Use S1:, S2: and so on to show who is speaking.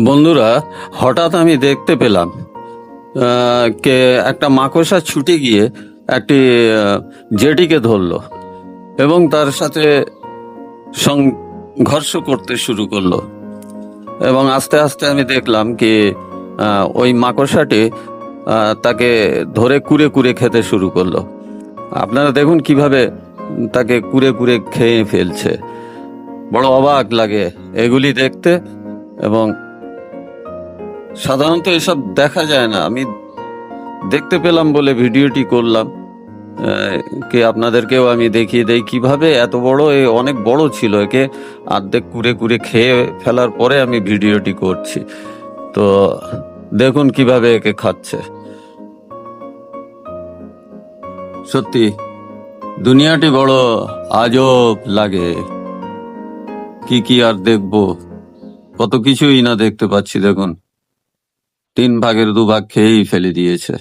S1: বন্ধুরা, হঠাৎ আমি দেখতে পেলাম কে একটা মাকড়সা ছুটে গিয়ে একটি জেডিকে ধরলো এবং তার সাথে সংঘর্ষ করতে শুরু করলো। এবং আস্তে আস্তে আমি দেখলাম কি ওই মাকড়সাটি তাকে ধরে কুরে কুরে খেতে শুরু করলো। আপনারা দেখুন কিভাবে তাকে কুরে কুরে খেয়ে ফেলছে। বড় অবাক লাগে এগুলি দেখতে, এবং সাধারণত এসব দেখা যায় না। আমি দেখতে পেলাম বলে ভিডিওটি করলাম, কে আপনাদেরকেও আমি দেখিয়ে দেই কিভাবে এত বড়, অনেক বড় ছিল, একে অর্ধেক কুরে কুরে খেয়ে ফেলার পরে আমি ভিডিওটি করছি। তো দেখুন কিভাবে একে খাচ্ছে। সত্যি দুনিয়াটি বড় আজব লাগে। কি কি আর দেখবো, কত কিছুই না দেখতে পাচ্ছি। দেখুন 3 ভাগের 2 ভাগ খেয়েই ফেলে দিয়েছে।